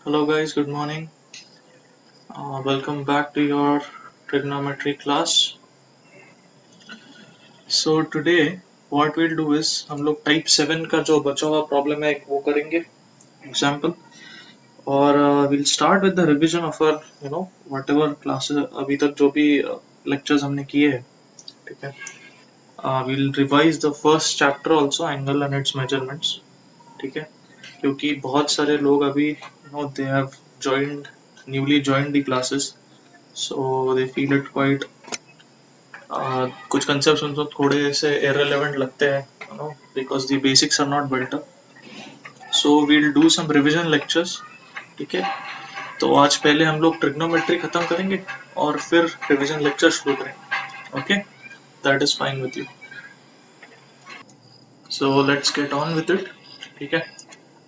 Hello guys, good morning. Welcome back to your trigonometry class. So today what we'll do is हम लोग type 7 का जो बचा हुआ प्रॉब्लम है वो करेंगे एग्जाम्पल और we'll start with the revision of our whatever classes अभी तक जो भी lectures हमने किए हैं, ठीक है. We'll revise the first chapter also, angle and its measurements, ठीक है, क्योंकि बहुत सारे लोग अभी they have newly joined the classes, so they feel it quite कुछ concepts उनको थोड़े से irrelevant लगते हैं, because the basics are not built up. So we'll do some revision lectures, ठीक है. तो आज पहले हम लोग ट्रिग्नोमेट्री खत्म करेंगे और फिर रिविजन लेक्चर शुरू करेंगे. Okay, that is fine with you. So let's get on with it, ठीक है.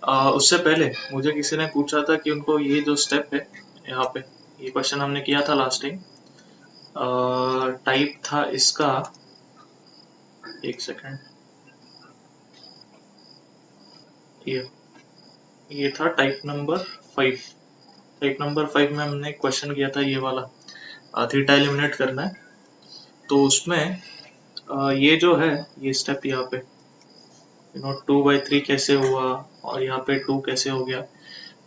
उससे पहले मुझे किसी ने पूछा था कि उनको ये जो स्टेप है यहाँ पे, ये क्वेश्चन हमने किया था लास्ट टाइम, टाइप था इसका, एक सेकेंड, ये था टाइप नंबर 5. टाइप नंबर 5 में हमने क्वेश्चन किया था ये वाला, थीटा एलिमिनेट करना है. तो उसमें ये जो है ये स्टेप यहाँ पे 2/3 कैसे हुआ और यहाँ पे 2 कैसे हो गया,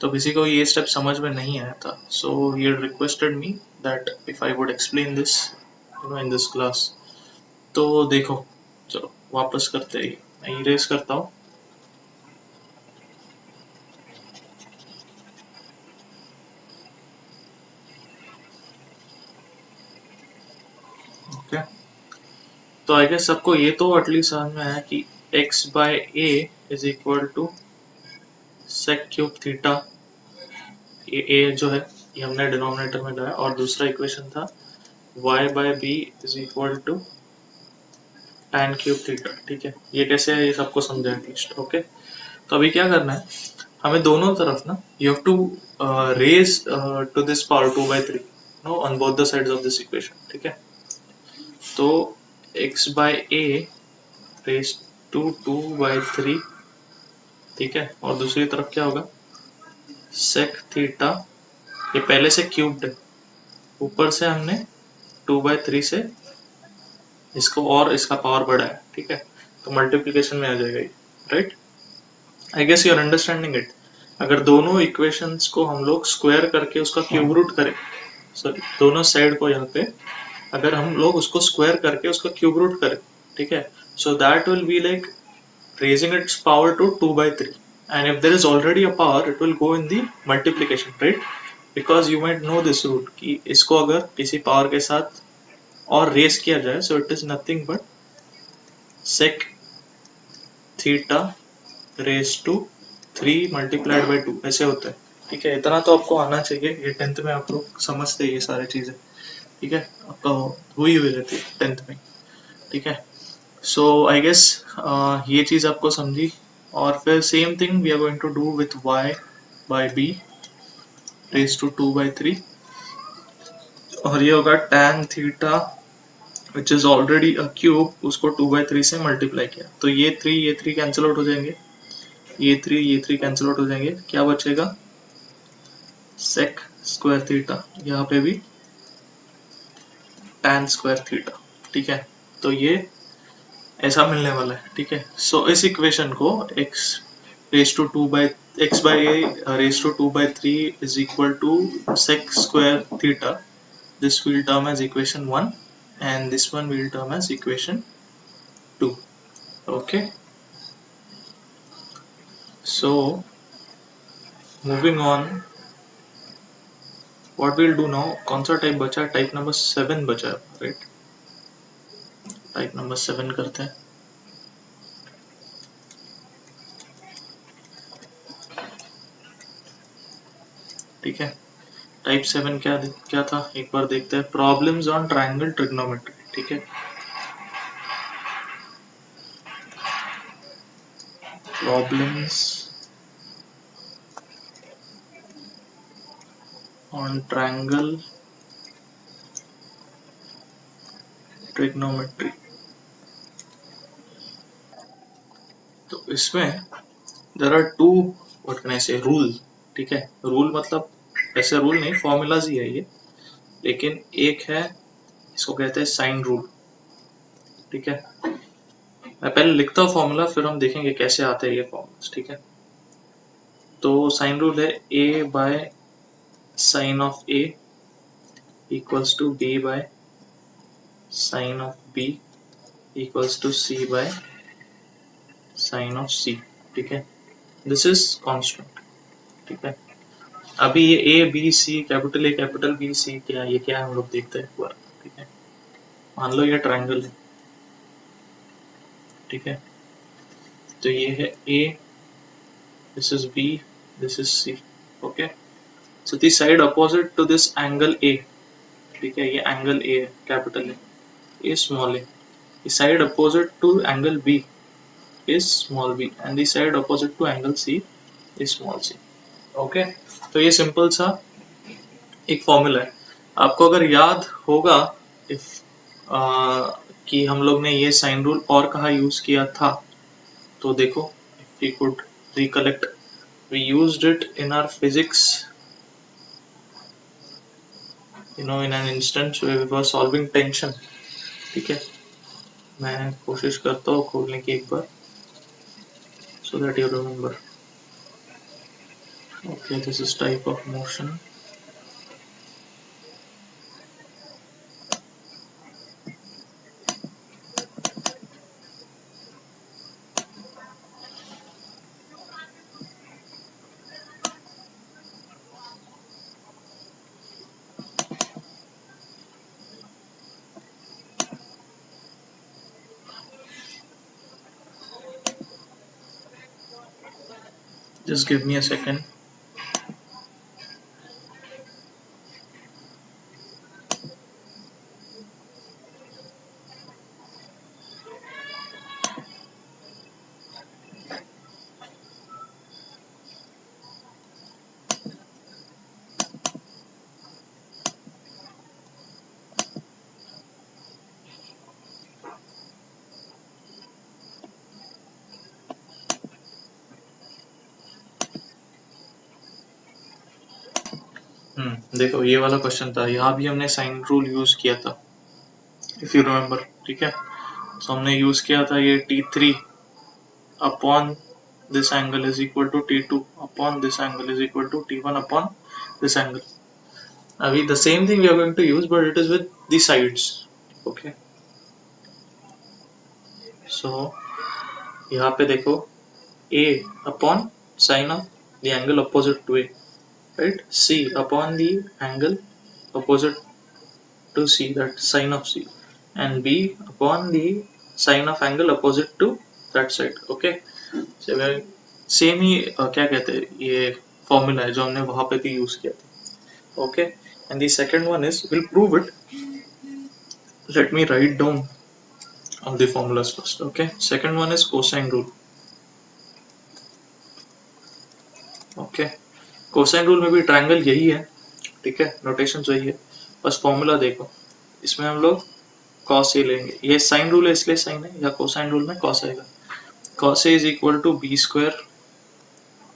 तो किसी को ये स्टेप समझ में नहीं आया था. So he requested me that if I would explain this in this class. तो देखो, चलो वापस करते हैं, मैं इरेज करता हूँ. ओके, तो आई गेस सबको ये तो एटलीस्ट समझ में आया कि x by a is equal to sec cube theta. ये a जो है ये हमने डिनोमिनेटर में लाया, और दूसरा इक्वेशन था y by b is equal to tan cube theta. ठीक है, ये कैसे है ये सबको समझा एटलीस्ट. ओके, तो अभी क्या करना है, हमें दोनों तरफ ना you have to raise to this power 2/3 no on both the sides of this equation. ठीक है, तो x by a raise to 2/3, ठीक है, और दूसरी तरफ क्या होगा, सेक थीटा, ये पहले से क्यूब्ड है, ऊपर से हमने 2/3 से इसको और इसका पावर बढ़ाया. ठीक है, तो मल्टीप्लिकेशन में आ जाएगा ये, right. I guess you are understanding it. अगर दोनों इक्वेशंस को हम लोग स्क्वायर करके उसका क्यूब रूट करें, सॉरी दोनों साइड को यहाँ पे अगर हम लोग उसको स्क्वायर करके उसका क्यूब रूट करें, ठीक है, so that will be like raising its power to 2/3, and if there is already a power it will go in the multiplication, right? Because you might know this root कि इसको अगर किसी power के साथ और रेस किया जाए, so it is nothing but sec theta raised to 3 multiplied by 2 ऐसे होता है. ठीक है, इतना तो आपको आना चाहिए, ये 10th में आप लोग समझते हैं ये सारी चीजें. ठीक है, आपका हुई रहती है 10th में. ठीक है, सो आई गेस ये चीज आपको समझी. और फिर same thing we are going to do with y by b raise to 2/3, और ये होगा tan theta which is already a cube, उसको 2/3 से मल्टीप्लाई किया, तो ये 3 कैंसिल आउट हो जाएंगे, ये 3 कैंसिल आउट हो जाएंगे, क्या बचेगा, सेक स्क्वायर थीटा, यहाँ पे भी tan स्क्वायर थीटा. ठीक है, तो ये ऐसा मिलने वाला है. ठीक है, सो इस इक्वेशन को x raised to 2 by x by a raised to 2/3 is equal to sec square theta. This will term as equation 1 and this one will term as equation 2. Okay, so moving on, what we'll do now, कौन सा type बचा है, type number 7 बचा है, right. Type number 7 करते हैं. ठीक है, टाइप 7 क्या था एक बार देखते हैं. Problems on triangle trigonometry. ठीक है, प्रॉब्लम्स ऑन ट्रायंगल ट्रिग्नोमेट्री. तो इसमें there are two what can I say rule. ठीक है। रूल मतलब ऐसे रूल नहीं, फॉर्मूलाज ही है ये, लेकिन एक है इसको कहते हैं साइन रूल। ठीक है, मैं पहले लिखता हूँ फॉर्मूला, फिर हम देखेंगे कैसे आते हैं ये फॉर्मूलाज। ठीक है, तो साइन रूल है a by sine of a equals to b by sine of b equals to c by sine of c। ठीक है, दिस इज कांस्टेंट। ठीक है, अभी ये a b c capital B C क्या है, ये क्या है हम लोग देखते हैं एक बार। ठीक है, मान लो ये ट्रायंगल है। ठीक है, तो ये है a, this is b, this is c। okay, so the side opposite to this angle a, ठीक है, ये एंगल a है, कैपिटल है, ये स्मॉल है। the side opposite to angle b is small b and the side opposite to angle c is small c। Okay, तो ये simple सा एक फॉर्मूला है। आपको अगर याद होगा इफ कि हम लोग ने ये साइन रूल और कहाँ यूज किया था, तो देखो, if we could recollect, we used it in our physics, in an instance where we were solving tension। ठीक है, मैं कोशिश करता हूँ खोलने की एक बार, so that you remember। okay, this is type of motion। just give me a second। देखो ये वाला क्वेश्चन था, यहाँ भी हमने साइन रूल यूज किया था, इफ यू रिमेम्बर। ठीक है, तो हमने यूज किया था ये T3 upon this angle is equal to T2 upon this angle is equal to T1 upon this angle। अभी the same thing we are going to use but it is with the sides। okay, so यहाँ पे देखो A upon sine of the angle opposite to A, right? C upon the angle opposite to C, that sine of C, and B upon the sine of angle opposite to that side। okay, so same ही क्या कहते हैं, ये formula है जो हमने वहां पे भी यूज किया था। Okay, and the second one is, will prove it, let me write down all the formulas first. Okay, second one is cosine rule. Okay, cosine rule में भी ट्रायंगल यही है। ठीक है, नोटेशन वही है, बस फॉर्मूला देखो, इसमें हम लोग cos a लेंगे, ये साइन रूल है इसलिए साइन है, या कोसाइन रूल में cos आएगा। cos a is equal to b square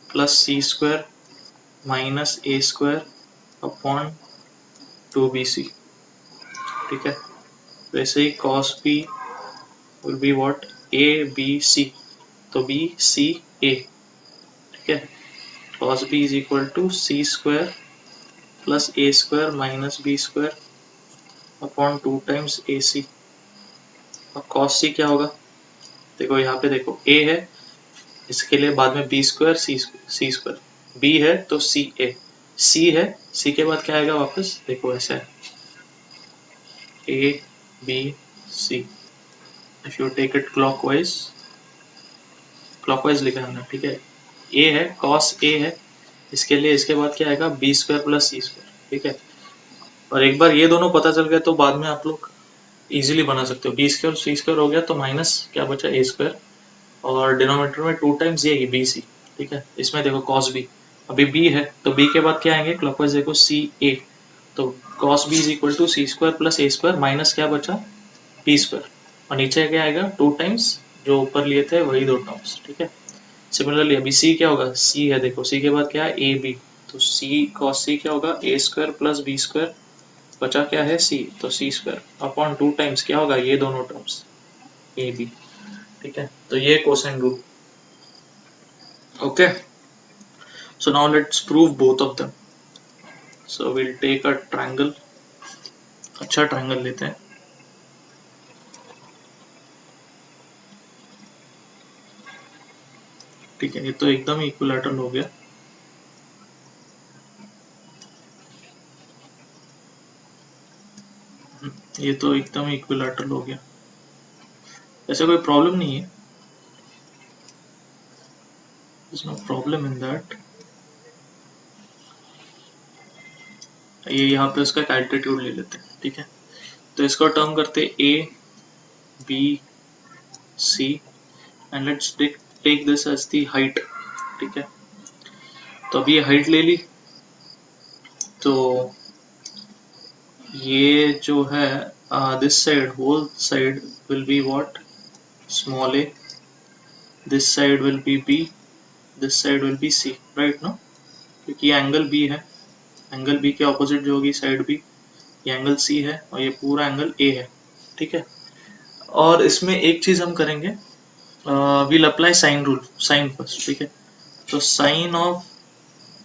plus c square minus a square upon 2bc। ठीक है, वैसे ही cos b will be what, a b c, तो b c a। ठीक है, cos b is equal to c square plus a square minus b square upon 2 times ac। अब cos c क्या होगा, देखो यहाँ पे देखो a है, इसके लिए बाद में b square c square, b है तो c a, c है, c के बाद क्या आएगा वापस, देखो ऐसा है a b c। If you take it clockwise लिखा है। ठीक है, a है, cos a है, इसके लिए इसके बाद क्या आएगा, b square plus c square. ठीक है, और एक बार ये दोनों पता चल गए तो बाद में आप लोग इजीली बना सकते हो, b स्क्वायर c स्क्वायर हो गया तो माइनस क्या बचा, a स्क्वायर, और डिनोमिनेटर में 2 टाइम्स ये बी सी। ठीक है, इसमें देखो cos b, अभी b है तो b के बाद क्या आएंगे क्लॉकवाइज, देखो c a, तो cos b is equal to c square plus a square minus क्या बचा, b स्क्वायर, और नीचे क्या आएगा 2 टाइम्स जो ऊपर लिए थे वही 2 टर्म्स। ठीक है, सिमिलरली अभी c क्या होगा, c है, देखो c के बाद क्या है a b, तो सी कॉस सी क्या होगा, ए स्क्वायर प्लस बी स्क्वायर, बचा क्या है सी, तो सी स्क्वायर अपॉन 2 टाइम्स क्या होगा, ये दोनों टर्म्स ए बी। ठीक है, तो ये cosine rule. Okay, so now let's prove both of them. So will take a triangle, अच्छा ट्रायंगल लेते हैं। ठीक है, ये तो एकदम इक्विलैटरल हो गया। ये तो एकदम इक्विलैटरल हो गया, ऐसे कोई प्रॉब्लम नहीं है, there's no problem in that। ये यहाँ पे उसका एक एल्टीट्यूड ले लेते हैं। ठीक है, तो इसको टर्म करते हैं A B C and let's take this as the height. ठीक है, तो अभी ये हाइट ले ली, तो ये जो है this side whole side will be what, small a, this side will be b, this side will be c, right no, क्योंकि ये एंगल बी है, एंगल बी के ऑपोजिट जो होगी साइड बी, ये एंगल सी है और ये पूरा एंगल ए है। ठीक है, और इसमें एक चीज हम करेंगे, will apply sine rule, sine first. ठीक है, तो साइन ऑफ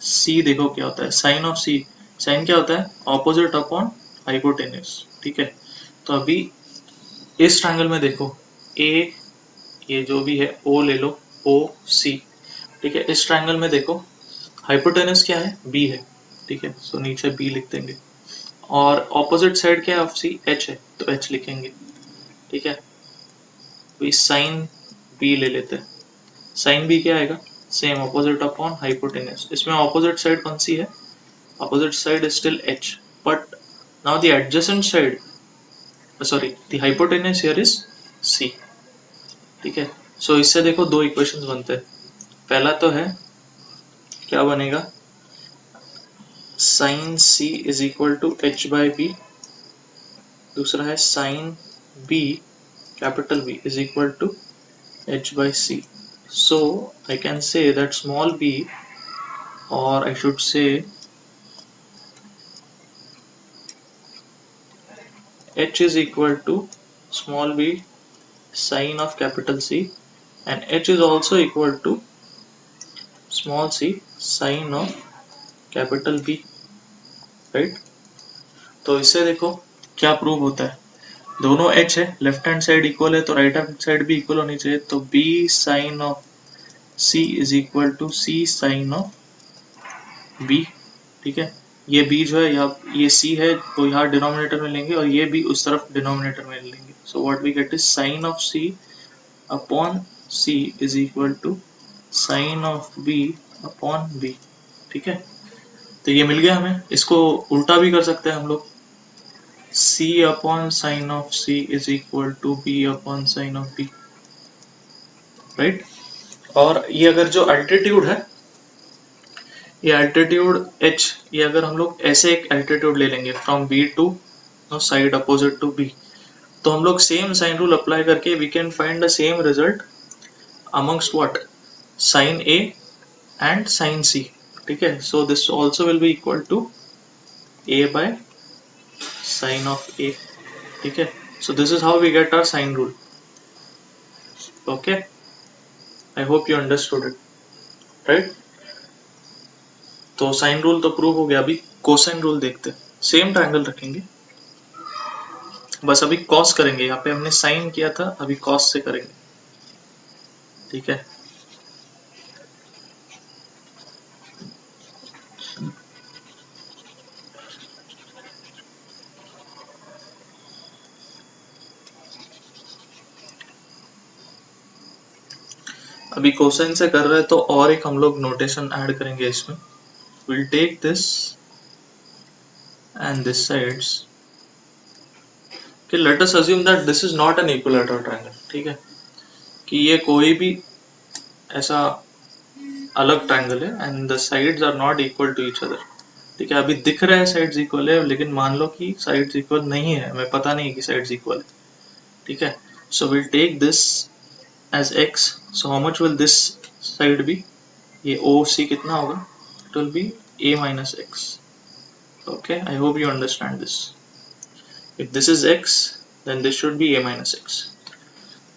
सी देखो क्या होता है, साइन ऑफ सी, साइन क्या होता है, ऑपोजिट अपॉन हाइपोटेन्यूज। ठीक है, तो अभी इस ट्रायंगल में देखो ए, ये जो भी है ओ ले लो, ओ सी। ठीक है, इस ट्रायंगल में देखो हाइपोटेन्यूज क्या है, बी है। ठीक है, सो नीचे बी लिख देंगे, और ऑपोजिट साइड क्या है ऑफ सी, एच है, तो एच लिखेंगे। ठीक है, तो साइन बी ले लेते हैं, साइन बी क्या आएगा, सेम ऑपोजिट अपॉन हाइपोटेन्यूज। इसमें ऑपोजिट साइड कौन सी है, opposite side is still h, but now the adjacent side, sorry, the hypotenuse here is c। ठीक है, सो इससे देखो दो इक्वेशंस बनते हैं, पहला तो है क्या बनेगा, sine c is equal to h by b, दूसरा है sine b, capital B is equal to h by c। so I can say that small b, or I should say h is equal to small b sine of capital C, and h is also equal to small c sine of capital B, right. तो इससे देखो क्या prove होता है, दोनों h है, left hand side equal है तो राइट हैंड साइड भी इक्वल होनी चाहिए, तो b sine of c is equal to c sine of b। ठीक है, ये b जो है यहाँ, ये c है तो यहाँ डिनोमिनेटर में लेंगे और ये b उस तरफ डिनोमिनेटर में लेंगे, so what we get is sine of c upon c is equal to sine of b upon b। ठीक है, तो ये मिल गया हमें, इसको उल्टा भी कर सकते हैं हम लोग, c upon sine of c is equal to b upon sine of b, right. और ये अगर जो अल्टीट्यूड है, ये अल्टीट्यूड h, ये अगर हम लोग ऐसे एक अल्टीट्यूड ले लेंगे from b to side opposite to b, तो हम लोग सेम साइन रूल अप्लाई करके we can find the same result amongst what, sin A and sin C। ठीक है, so this also will be equal to A by sin of A। ठीक है, so this is how we get our sine rule। okay, I hope you understood it, right। तो sine rule तो prove हो गया, अभी cosine rule देखते हैं, same triangle रखेंगे, बस अभी कॉस करेंगे, यहाँ पे हमने साइन किया था, अभी कॉस से करेंगे। ठीक है, अभी कोसाइन से कर रहे हैं तो और एक हम लोग नोटेशन ऐड करेंगे इसमें, we'll take this and this sides। okay, let us assume that this is not an equilateral triangle। ठीक है, कि ये कोई भी ऐसा अलग ट्रायंगल है and the sides are not equal to each other. ठीक है, अभी दिख रहा है साइड्स इक्वल है, लेकिन मान लो कि साइड्स इक्वल नहीं है, हमें पता नहीं कि साइड्स इक्वल है। ठीक है, so will take this as x, so how much will this side B, ये ओ सी कितना होगा, it will be a minus x. Okay, I hope you understand this. If this is x, then this should be a minus x.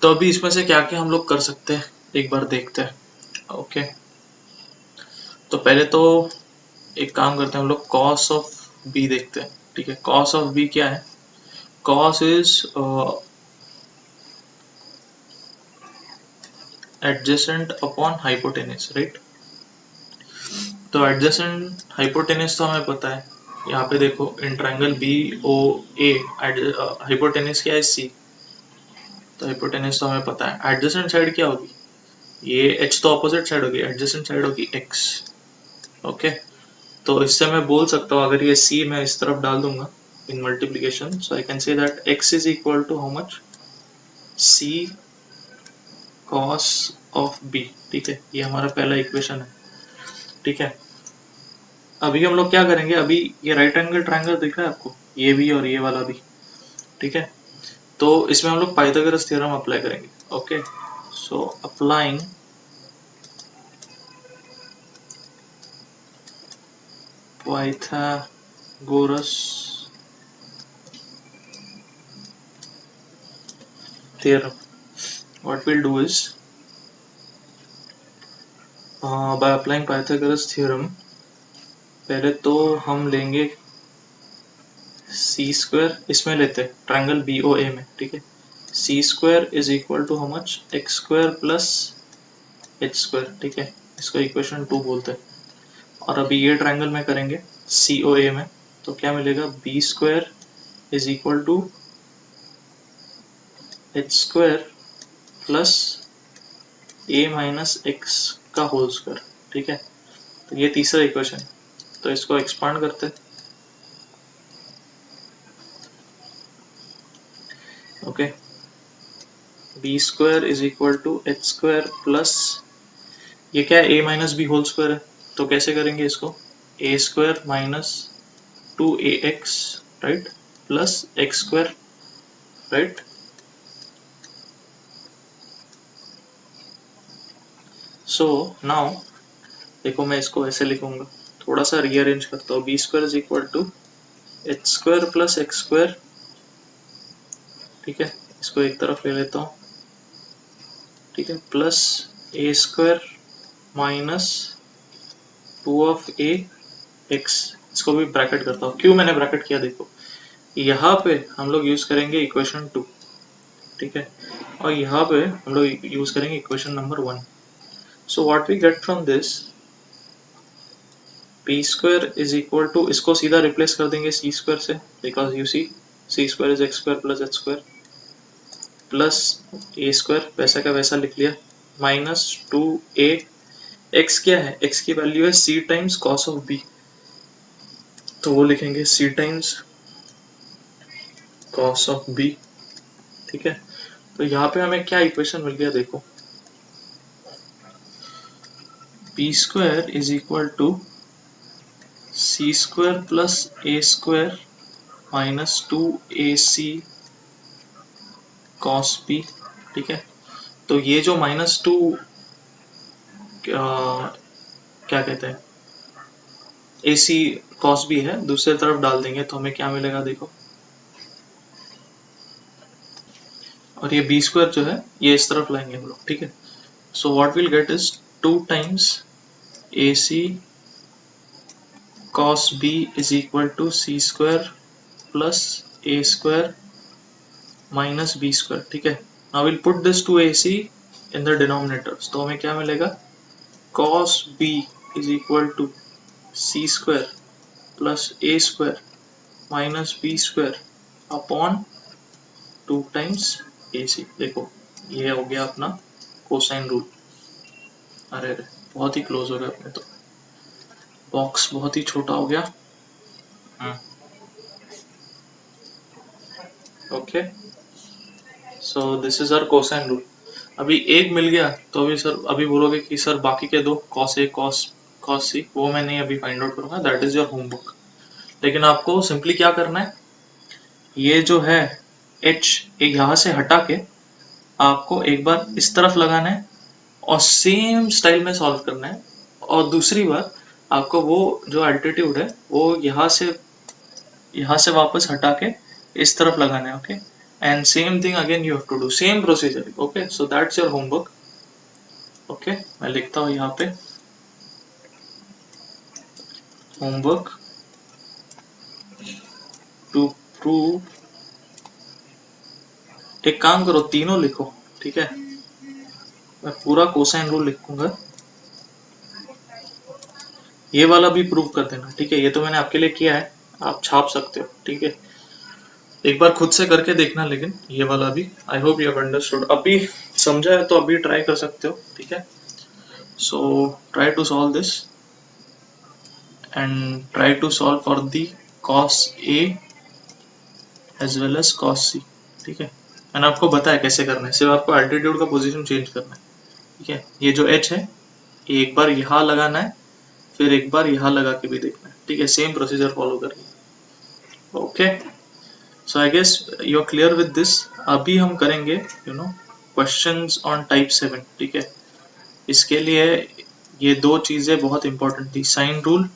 तो अभी इसमें से क्या क्या हम लोग कर सकते हैं एक बार देखते हैं. ओके, तो पहले तो एक काम करते हैं हम लोग, cos ऑफ b देखते हैं. ठीक है, cos ऑफ b क्या है? cos is adjacent upon hypotenuse, right? तो एडजेसेंट हाइपोटेनस तो हमें पता है. यहाँ पे देखो in triangle B O A hypotenuse क्या है? c. तो हाइपोटेनस तो हमें पता है. एडजेसेंट साइड क्या होगी? ये h तो ऑपोजिट साइड होगी, एडजेसेंट साइड होगी x. ओके, तो इससे मैं बोल सकता हूँ, अगर ये c मैं इस तरफ डाल दूंगा in multiplication, so I can say that x is equal to how much? c cos of b. ठीक है, ये हमारा पहला इक्वेशन है. ठीक है, अभी हम लोग क्या करेंगे? अभी ये राइट एंगल ट्रायंगल दिख रहा है आपको, ये भी और ये वाला भी. ठीक है, तो इसमें हम लोग पाइथागोरस थ्योरम अप्लाई करेंगे. Okay, so applying Pythagoras theorem, what we'll do is by applying Pythagoras theorem, पहले तो हम लेंगे सी स्क्वायर, इसमें लेते हैं ट्रायंगल बी ओ ए में. ठीक है, C square is equal to how much? X square plus H square. ठीक है, इसको इक्वेशन 2 बोलते हैं. और अभी ये ट्रायंगल में करेंगे सी ओ ए में, तो क्या मिलेगा? B square is equal to H square plus a minus x का होल स्क्वायर. ठीक है, तो ये तीसरा इक्वेशन, तो इसको एक्सपांड करते हैं. Okay, B square is equal to H square plus, ये क्या है? A minus B whole square है. तो कैसे करेंगे इसको? A square minus 2ax, right, plus x square, right. So now देखो, मैं इसको ऐसे लिखूंगा, थोड़ा सा रीअरेंज करता हूँ. B square is equal to H square plus x square. ठीक है, इसको एक तरफ ले लेता हूँ. ठीक है, plus a square minus 2 of A x. इसको भी ब्रैकेट करता हूँ. क्यों मैंने ब्रैकेट किया? देखो, यहाँ पे हम लोग यूज करेंगे इक्वेशन 2. ठीक है, और यहाँ पे हम लोग यूज करेंगे equation number 1. So what we get from this, p square is equal to, इसको सीधा रिप्लेस कर देंगे सी स्क्वायर से, because you see square is x square plus H square, plus a square वैसा का वैसा लिख लिया, माइनस 2a. एक्स क्या है? एक्स की वैल्यू है c times cos of b, तो वो लिखेंगे c times cos of b. ठीक है, तो यहाँ पे हमें क्या इक्वेशन मिल गया? देखो, b square is equal to c square plus a square minus 2ac cos b. ठीक है, तो ये जो माइनस 2 क्या कहते हैं, ac cos b है, दूसरी तरफ डाल देंगे तो हमें क्या मिलेगा? देखो, और ये बी स्क्वायर जो है ये इस तरफ लाएंगे हम लोग. ठीक है, so what will get is 2 times ac cos b is equal to c square plus a square minus B square. ठीक है, now will put this two ac in the denominators, तो हमें क्या मिलेगा? cos b is equal to c square plus a square minus B square upon 2 times ac. देखो, ये हो गया अपना कोसाइन रूल. अरे बहुत ही क्लोज हो गया अपने, तो बॉक्स बहुत ही छोटा हो गया. Okay, so this is our cosine rule. अभी एक मिल गया, तो अभी सर अभी बोलोगे कि सर बाकी के दो कॉस ए कॉस सी, वो मैं नहीं अभी फाइंड आउट करूंगा, दैट इज योर होमवर्क. लेकिन आपको सिंपली क्या करना है, ये जो है h एक यहाँ से हटा के आपको एक बार इस तरफ लगाना है और सेम स्टाइल में सॉल्व करना है, और दूसरी बार आपको वो जो एल्टीट्यूड है वो यहाँ से वापस हटा के इस तरफ लगाना है, okay. And same thing again you have to do, same procedure, okay. So that's your homework, okay. मैं लिखता हूँ यहाँ पे होमवर्क टू प्रूव। एक काम करो, तीनों लिखो, ठीक है। मैं पूरा कोसाइन रूल लिखूंगा, ये वाला भी प्रूव कर देना, ठीक है। ये तो मैंने आपके लिए किया है, आप छाप सकते हो, ठीक है। एक बार खुद से करके देखना, लेकिन ये वाला भी। आई होप यू हैव अंडरस्टूड। अभी समझा है तो अभी ट्राई कर सकते हो, ठीक है। So try to solve this and try to solve for the cos A as well as cos C, ठीक है। मैंने आपको बताया कैसे करना है, सिर्फ आपको एल्टीट्यूड का पोजीशन चेंज करना है, ठीक है। ये जो h है ये एक बार यहाँ लगाना है, फिर एक बार यहाँ लगा के भी देखना है, ठीक है। सेम प्रोसीजर फॉलो करनी है, okay. So I guess you are clear with this. अभी हम करेंगे क्वेश्चंस ऑन टाइप 7, ठीक है। इसके लिए ये दो चीजें बहुत इंपॉर्टेंट थी, साइन रूल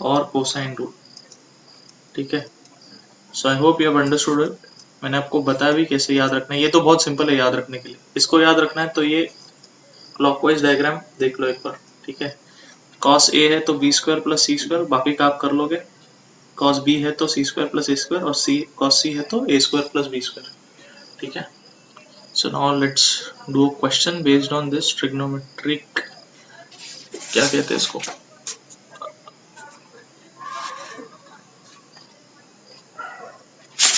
और कोसाइन रूल, ठीक है। So I hope you have understood it. मैंने आपको बताया भी कैसे याद रखना है, ये तो बहुत सिंपल है याद रखने के लिए। इसको याद रखना है तो ये क्लॉकवाइज डायग्राम देख लो एक बार, ठीक है। cos A है तो b स्क्वायर प्लस सी स्क्वायर, बाकी का आप कर लोगे। cos B है तो c square plus a square, और cos C है तो a square plus b square, ठीक है। सो now let's do a question based on this trigonometric, क्या कहते हैं इसको,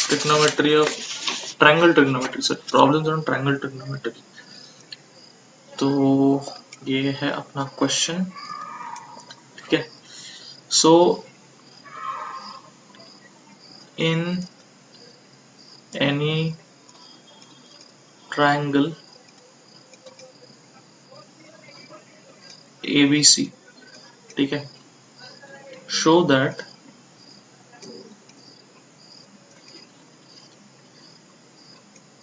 trigonometry of triangle trigonometry, sir problems on triangle trigonometry. तो ये है अपना क्वेश्चन, ठीक है। सो इन एनी triangle ABC, ठीक है, show that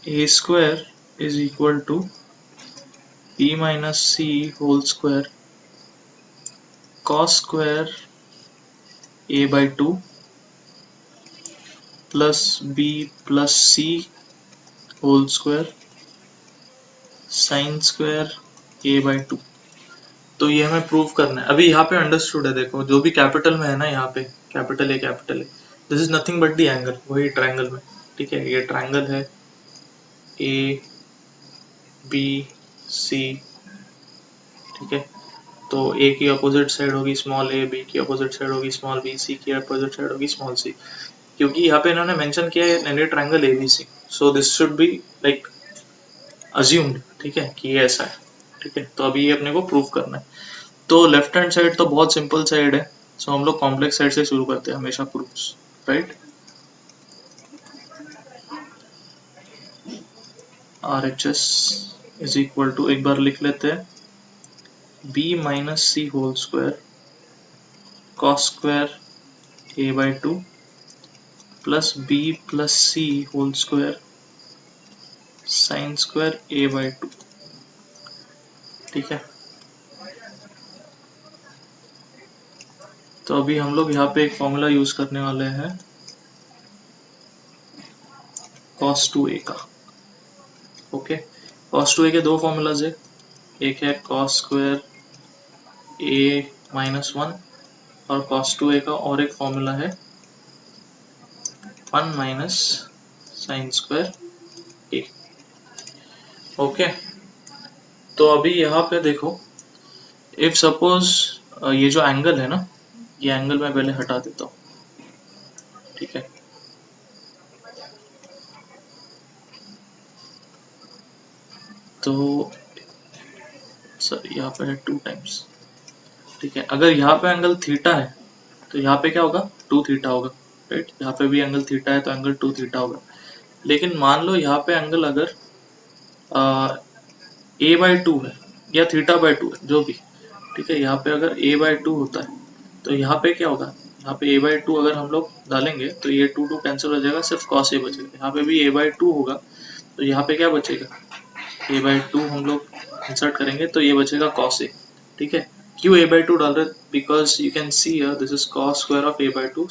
a square is equal to b minus c whole square cos square a by 2 plus b plus c whole square sin square a by 2। तो ये हमें prove करना है। अभी यहाँ पे अंडरस्टूड है, देखो जो भी कैपिटल में है ना, यहाँ पे capital A, this is nothing but the angle, वही ट्रायंगल में, ठीक है। ये ट्रायंगल है ए बी सी, ठीक है। तो ए की अपोजिट साइड होगी स्मॉल ए, बी की अपोजिट साइड होगी स्मॉल बी, सी की अपोजिट साइड होगी स्मॉल सी, क्योंकि यहाँ पे इन्होंने मेंशन किया है triangle ABC, so this should be like assumed, ठीक है, कि ये ऐसा है, ठीक है। तो अभी ये अपने को प्रूव करना है। तो लेफ्ट हैंड साइड तो बहुत सिंपल साइड है, सो हम लोग कॉम्प्लेक्स साइड से शुरू करते हैं हमेशा proofs, right. RHS is equal to, एक बार लिख लेते हैं, b minus C whole square cos square a by 2 plus b plus C whole square sine square a by 2, ठीक है। तो अभी हम लोग यहाँ पे एक फॉर्मूला यूज करने वाले हैं cos 2a का, ओके। cos 2a के दो फॉर्मूलाज है, एक है cos स्क्वायर a माइनस 1 और cos 2a का और एक फॉर्मूला है 1 minus sign square a, okay. तो अभी यहाँ पे देखो, इफ सपोज ये जो एंगल है ना, ये एंगल मैं पहले हटा देता हूँ, ठीक है। तो सर यहाँ पे है 2 टाइम्स, ठीक है। अगर यहाँ पे एंगल थीटा है तो यहाँ पे क्या होगा, 2 थीटा होगा, राइट। यहाँ पे भी एंगल थीटा है तो एंगल 2 थीटा होगा। लेकिन मान लो यहाँ पे एंगल अगर a बाई 2 है या थीटा बाई 2 है, जो भी, ठीक है। यहाँ पे अगर a बाई 2 होता है तो यहाँ पे क्या होगा, यहाँ पे a बाई 2 अगर हम लोग डालेंगे तो ये 2 कैंसिल हो जाएगा, सिर्फ cos a बचेगा। यहाँ पे भी a बाई 2 होगा तो यहाँ पे क्या बचेगा, a बाई 2 हम लोग इंसर्ट करेंगे तो ये बचेगा cos a, ठीक है। क्यों a by 2 डाल रहे? Because you can see here this is cos square of a by 2,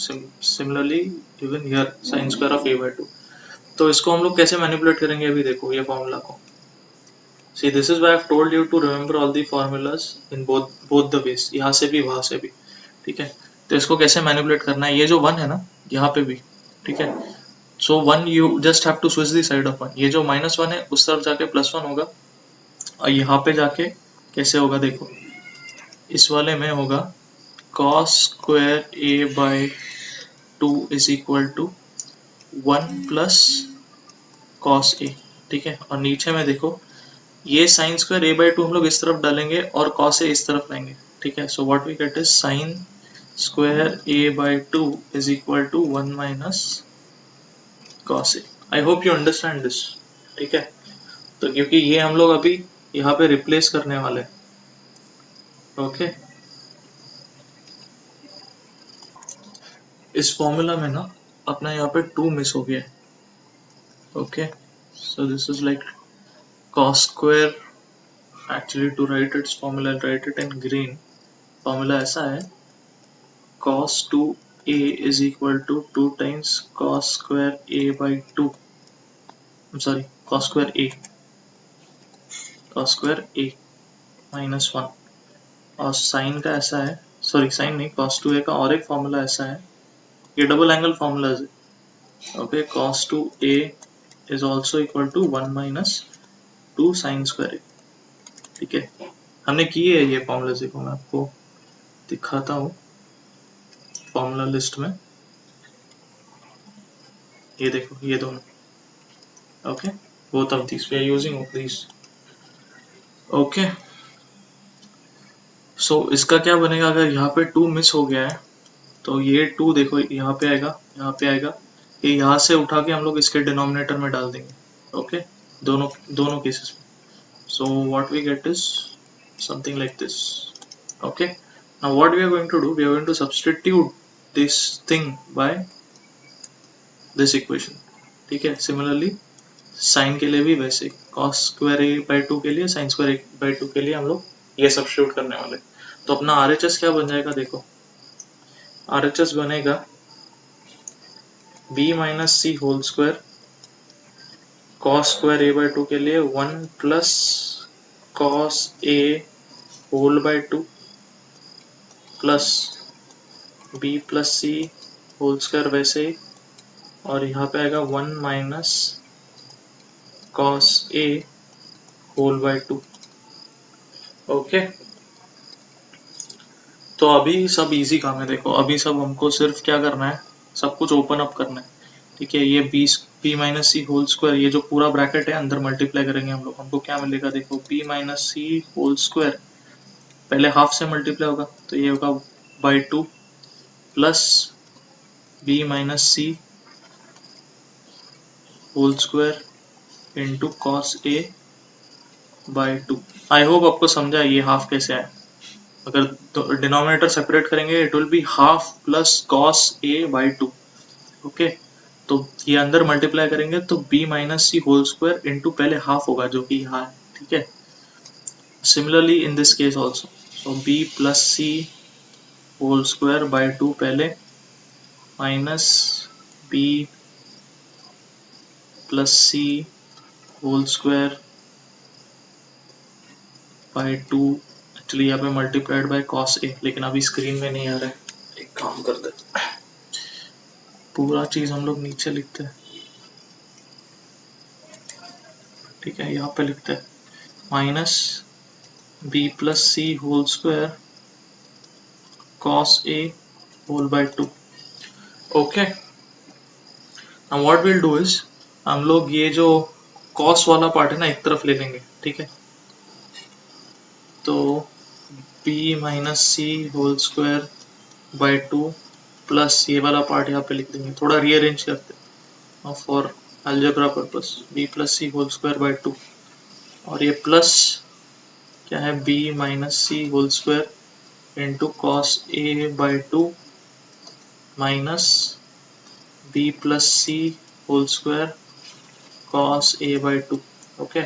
similarly even here sin square of a by 2. तो इसको हम लोग कैसे मैनिपुलेट करेंगे अभी देखो ये फॉर्मूला को. See, this is why I've told you to remember all the formulas in both the ways, यहाँ से भी वहां से भी. ठीक है, तो इसको कैसे मैनिपुलेट करना है. ये जो 1 है ना यहाँ पे भी, ठीक है, so 1 you just have to switch the side of 1. ये जो -1 है उस तरफ जाके +1 होगा, और यहाँ पे जाके कैसे होगा देखो, इस वाले में होगा cos square a by 2 is equal to 1 plus cos a. ठीक है, और नीचे में देखो ये sin स्क्वायर a by 2 हम लोग इस तरफ डालेंगे और cos a इस तरफ लाएंगे. ठीक है, so what we get is sin square a by 2 is equal to 1 minus cos a. I hope you understand this. ठीक है, तो क्योंकि ये हम लोग अभी यहाँ पे रिप्लेस करने वाले हैं. ओके, इस फॉर्मूला में ना अपना यहाँ पे 2 मिस हो गया है. Okay, so this is like cos square. Actually to write its formula, right it in green. Formula ऐसा है cos 2a is equal to 2 times cos square a by 2. I'm sorry, cos square a minus 1. और sin का ऐसा है, sorry sin नहीं, cos 2a का और एक फॉर्मूला ऐसा है, ये डबल एंगल फॉर्मूला है. Okay, cos 2a is also equal to 1 minus 2 sin square a. ठीक है, हमने किए है ये फॉर्मूला. देखो मैं आपको दिखाता हूँ फॉर्मूला लिस्ट में, ये देखो ये दोनों. Okay, both of these we are using of these. Okay, so इसका क्या बनेगा अगर यहाँ पे 2 मिस हो गया है, तो ये 2 देखो यहाँ पे आएगा, यहाँ पे आएगा, ये यहाँ से उठा के हम लोग इसके डिनोमिनेटर में डाल देंगे. ओके, दोनों केसेस में. So what we get is something like this. Okay, now what we are going to do, we are going to substitute this thing by this equation. ठीक है, सिमिलरली साइन के लिए भी वैसे cos स्क्वायर a by 2 के लिए, sin square a by 2 के लिए हम लोग ये सब्स्टिट्यूट करने वाले. तो अपना RHS क्या बन जाएगा देखो, RHS बनेगा b minus C whole square cos square a by 2 के लिए 1 plus cos a whole by 2 plus b plus C whole square वैसे ही, और यहाँ पे आएगा 1 minus cos a whole by 2. Okay, तो अभी सब इजी काम है. देखो अभी सब हमको सिर्फ क्या करना है, सब कुछ ओपन अप करना है. ठीक है, ये b माइनस सी होल स्क्वायर, ये जो पूरा ब्रैकेट है अंदर मल्टीप्लाई करेंगे हम लोग, हमको क्या मिलेगा देखो, b माइनस सी होल स्क्वायर पहले हाफ से मल्टीप्लाई होगा तो ये होगा by 2 plus b minus C whole square into cos a by 2. I hope आपको समझा ये हाफ कैसे है. अगर डिनोमिनेटर सेपरेट करेंगे it will be half plus cos a by 2. Okay, तो ये अंदर मल्टीप्लाई करेंगे तो b माइनस सी होल स्क्वायर इंटू पहले हाफ होगा जो कि यहाँ है. ठीक है, similarly in this case also, so b plus C whole square by 2 पहले minus b plus C whole square by 2. Actually यहाँ पे मल्टीप्लाइड बाय cos a, लेकिन अभी स्क्रीन में नहीं आ रहा है. एक काम करते हैं, पूरा चीज हम लोग नीचे लिखते हैं. ठीक है, यहाँ पे लिखते हैं minus b plus C whole square cos a whole by 2. Okay, now what will do is, हम लोग ये जो cos वाला पार्ट है ना एक तरफ ले लेंगे. ठीक है, तो b minus C whole square by 2 plus ये वाला पार्ट यहाँ पे लिख देंगे, थोड़ा रीअरेंज करते हैं for algebra purpose, b plus C whole square by 2, और ये प्लस क्या है b minus C whole square into cos a by 2 minus b plus C whole square cos a by 2. Okay,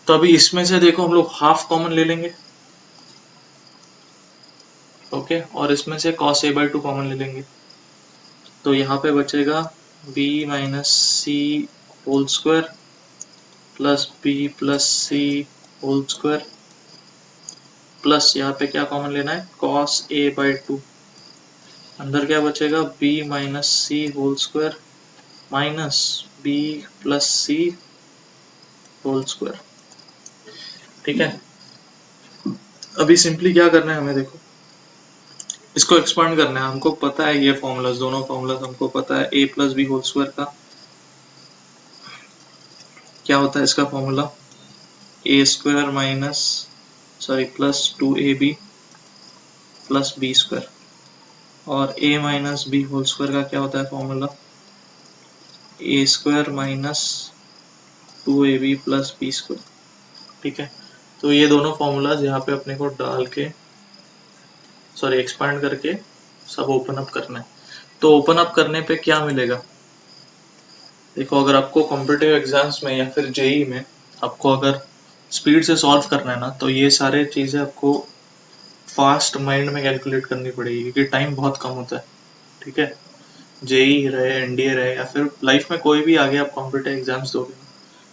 तो अभी इसमें से देखो हम लोग हाफ कॉमन ले लेंगे. ओके, और इसमें से cos a by 2 कॉमन ले लेंगे, तो यहाँ पे बचेगा b माइनस सी whole square plus b plus सी होल स्क्वायर प्लस यहाँ पे क्या कॉमन लेना है, cos a by 2, अंदर क्या बचेगा b माइनस सी whole square minus b plus सी होल स्क्वायर। ठीक है, अभी सिंपली क्या करना है हमें, देखो इसको एक्सपांड करना है, हमको पता है ये फॉर्मूलाज, दोनों फॉर्मूलाज हमको पता है। a plus B whole square का क्या होता है, इसका formula A square minus plus 2ab plus B square, और a minus B whole square का क्या होता है formula, A square minus 2ab plus B square. ठीक है, तो ये दोनों फॉर्मूलाज यहाँ पे अपने को डाल के एक्सपांड करके सब ओपन अप करना है। तो ओपन अप करने पे क्या मिलेगा, देखो अगर आपको कॉम्पिटिटिव एग्जाम्स में या फिर जेई में आपको अगर स्पीड से सॉल्व करना है ना, तो ये सारे चीज़ें आपको फास्ट माइंड में कैलकुलेट करनी पड़ेगी, क्योंकि टाइम बहुत कम होता है। ठीक है, जेई रहे, एनडीए रहे, या फिर लाइफ में कोई भी आगे आप कॉम्पिटिटिव एग्जाम्स दोगे,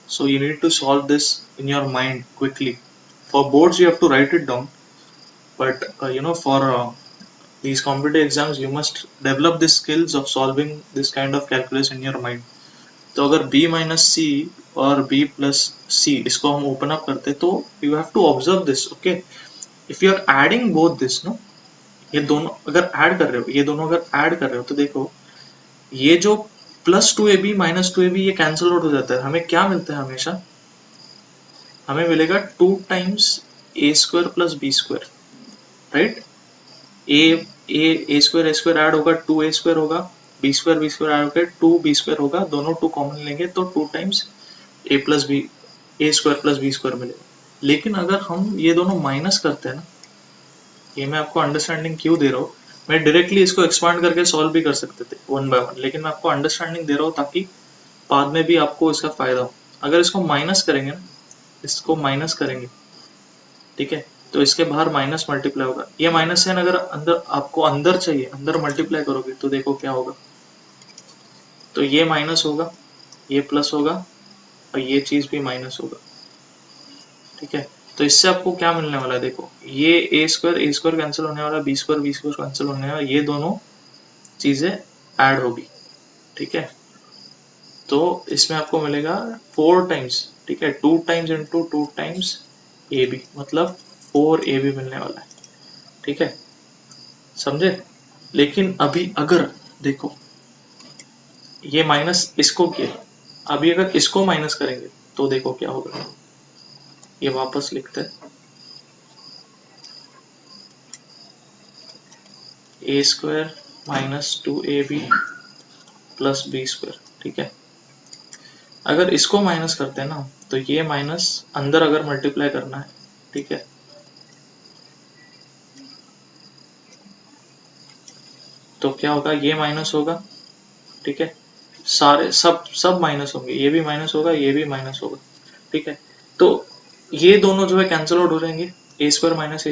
so you need to solve this in your mind quickly. For boards you have to write it down, but for these competitive exams you must develop the skills of solving this kind of calculus in your mind. तो अगर b minus सी और b plus सी इसको हम open up करते, तो you have to observe this. Okay, if you are adding both this no, ये दोनों अगर ऐड कर रहे हो, ये दोनों अगर ऐड कर रहे हो, तो देखो ये जो प्लस 2ab माइनस 2ab ये कैंसिल आउट हो जाता है, हमें क्या मिलता है हमेशा, हमें मिलेगा 2 times A square plus B square, right. A square add होगा, 2a स्क्वायर होगा, बी स्क्वायर ऐड होकर 2b स्क्वायर होगा, दोनों 2 कॉमन लेंगे तो 2 टाइम्स ए प्लस बी, ए स्क्वायर प्लस बी स्क्वायर मिलेगा। लेकिन अगर हम ये दोनों माइनस करते हैं ना, ये मैं आपको अंडरस्टैंडिंग क्यों दे रहा हूँ, मैं डायरेक्टली इसको एक्सपांड करके सॉल्व भी कर सकते थे वन बाय वन, लेकिन मैं आपको अंडरस्टैंडिंग दे रहा हूँ ताकि बाद में भी आपको इसका फायदा हो। अगर इसको माइनस करेंगे ना, इसको माइनस करेंगे, ठीक है, तो इसके बाहर माइनस मल्टीप्लाई होगा, ये माइनस साइन अगर अंदर आपको अंदर चाहिए, अंदर मल्टीप्लाई करोगे तो देखो क्या होगा, तो ये माइनस होगा, ये प्लस होगा, और ये चीज भी माइनस होगा। ठीक है, तो इससे आपको क्या मिलने वाला है, देखो ये ए स्क्वायर कैंसिल होने वाला, बी स्क्वायर कैंसिल होने वाला, ये दोनों चीजें ऐड होगी। ठीक है, तो इसमें आपको मिलेगा 4 टाइम्स, ठीक है, 2 टाइम्स इंटू 2 टाइम्स ए बी, मतलब 4ab मिलने वाला है। ठीक है, समझे। लेकिन अभी अगर देखो ये माइनस इसको किया, अभी अगर इसको माइनस करेंगे तो देखो क्या होगा, ये वापस लिखते हैं, A square minus 2ab plus B square. ठीक है, अगर इसको माइनस करते हैं ना, तो ये माइनस अंदर अगर मल्टीप्लाई करना है, ठीक है, तो क्या होगा, ये माइनस होगा, ठीक है, सारे सब माइनस होंगे, ये भी माइनस होगा, ये भी माइनस होगा। ठीक है, तो ये दोनों जो है कैंसिल आउट हो जाएंगे, A square minus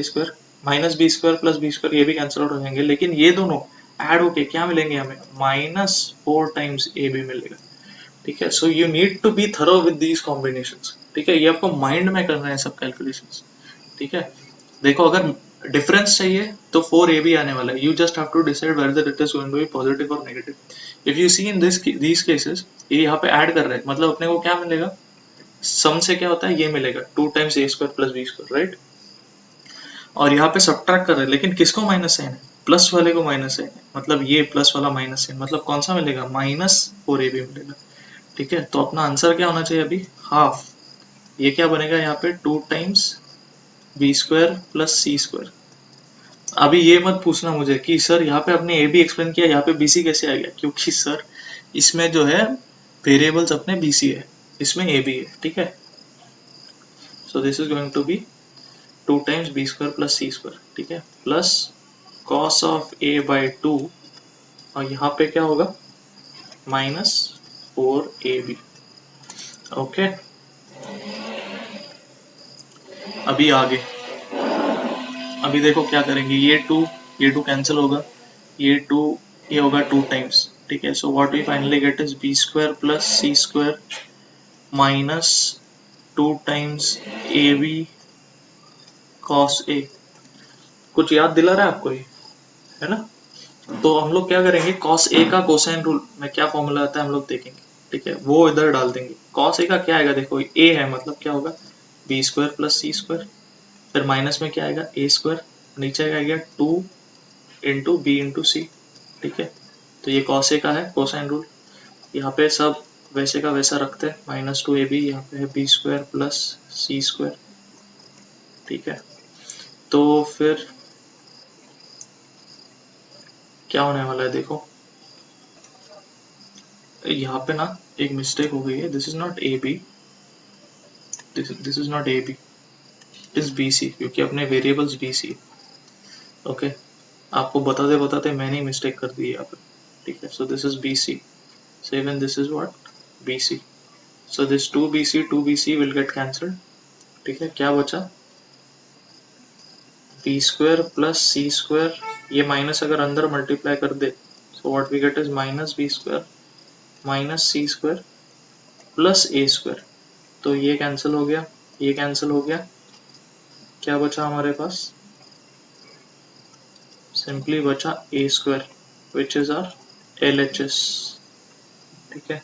B square plus B square, ये भी कैंसिल आउट हो जाएंगे, लेकिन ये दोनों ऐड होके क्या मिलेंगे हमें, -4 टाइम्स ए बी मिलेगा। ठीक है, so you need to be thorough with these combinations. ठीक है, ये आपको माइंड में करना है सब कैलकुलेशंस। ठीक है, देखो अगर डिफरेंस चाहिए तो 4ab आने वाला है, you just have to decide whether it is going to be positive और negative. If you see in these cases, ये यहाँ पे ऐड कर रहे हैं, मतलब अपने को क्या मिलेगा, सम से क्या होता है, ये मिलेगा 2 times A square plus B square, right. और यहाँ पे सब्ट्रैक्ट कर रहे हैं, लेकिन किसको माइनस साइन है, प्लस वाले को माइनस साइन है, मतलब ये प्लस वाला माइनस साइन, मतलब कौन सा मिलेगा, -4ab मिलेगा। ठीक है, तो अपना आंसर क्या होना चाहिए अभी, हाफ। ये क्या बनेगा यहाँ पे, 2 टाइम्स बी स्क्वायर प्लस सी स्क्वायर। अभी ये मत पूछना मुझे कि सर यहाँ पे आपने ए बी एक्सप्लेन किया, यहाँ पे बी सी कैसे आ गया, क्योंकि सर इसमें जो है वेरिएबल्स अपने बी सी है, इसमें ए बी है। ठीक है, so this is going to be 2 times b square plus C square, ठीक है, plus cos of a by 2, और यहाँ पे क्या होगा, -4ab। ओके, अभी आगे, अभी देखो क्या करेंगे, ये 2 ये 2 कैंसिल होगा, ये 2 ये होगा 2 टाइम्स, ठीक है। So what we finally get is B square plus C square minus 2 times A B cos A. कुछ याद दिला रहा है आपको ये, है ना? तो हम लोग क्या करेंगे, कॉस ए का कोसाइन रूल में क्या फॉर्मूला आता है हम लोग देखेंगे, ठीक है, वो इधर डाल देंगे। कॉस ए का क्या आएगा, देखो ए है मतलब क्या होगा बी स्क्वायर प्लस सी स्क्वायर, फिर माइनस में क्या आएगा ए स्क्वायर, नीचे आ गया 2 इंटू बी इंटू सी, ठीक है। तो ये कॉस ए का है कोसाइन रूल। यहाँ पे सब वैसे का वैसा रखते हैं, माइनस 2 ए बी, यहाँ पे है बी स्क्वायर प्लस सी स्क्वायर, ठीक है। तो फिर क्या होने वाला है देखो, यहाँ पे ना एक मिस्टेक हो गई है, this is not a b, this is not a b, is b c, क्योंकि अपने वेरिएबल्स बी सी, ओके। आपको बताते बताते मैंने ही मिस्टेक कर दी यहाँ पे, ठीक है। So this is b c, so even this is what BC, so this 2BC will get cancelled, ठीक है। क्या बचा b square plus c square, ये माइनस अगर अंदर मल्टीप्लाई कर दे, so what we get is minus b square minus c square plus a square, तो ये कैंसिल हो गया, ये कैंसिल हो गया, क्या बचा हमारे पास, सिंपली बचा a square which is our LHS, ठीक है।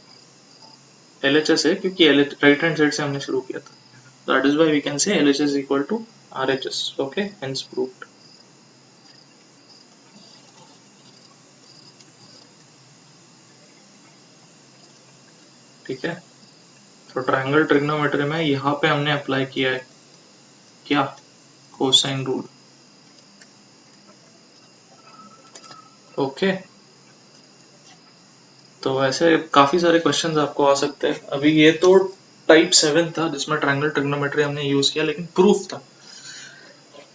LHS है क्योंकि राइट हैंड साइड से हमने शुरू किया था, that is why we can say LHS is equal to RHS, okay, hence proved। ठीक है, तो ट्रायंगल ट्रिग्नोमेट्री में यहाँ पे हमने अप्लाई किया है क्या, कोसाइन रूल, ओके। तो वैसे काफी सारे क्वेश्चंस आपको आ सकते हैं। अभी ये तो टाइप 7 था जिसमें ट्रायंगल ट्रिग्नोमेट्री हमने यूज किया, लेकिन प्रूफ था,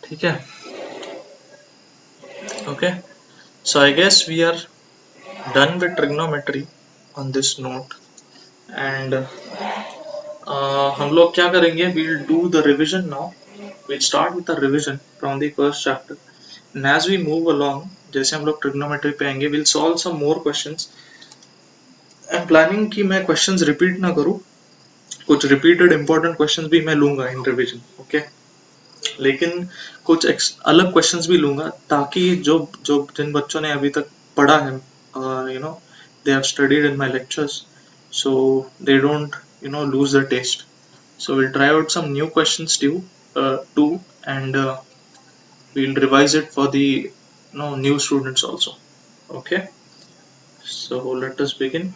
ठीक है, okay. So I guess we are done with trigonometry on this note, and हम लोग क्या करेंगे, we'll do the revision now, we'll start with the revision from the first chapter, and as we move along, जैसे हम लोग trigonometry पे आएंगे, we'll solve some more questions। I'm planning कि मैं questions repeat ना करूँ, कुछ repeated important questions भी मैं लूँगा in revision, okay, लेकिन कुछ अलग questions भी लूँगा, ताकि जो जो जिन बच्चों ने अभी तक पढ़ा है, you know, they have studied in my lectures, so they don't, you know, lose the taste। So we'll try out some new questions too, and we'll revise it for the new students also, okay। So let us begin।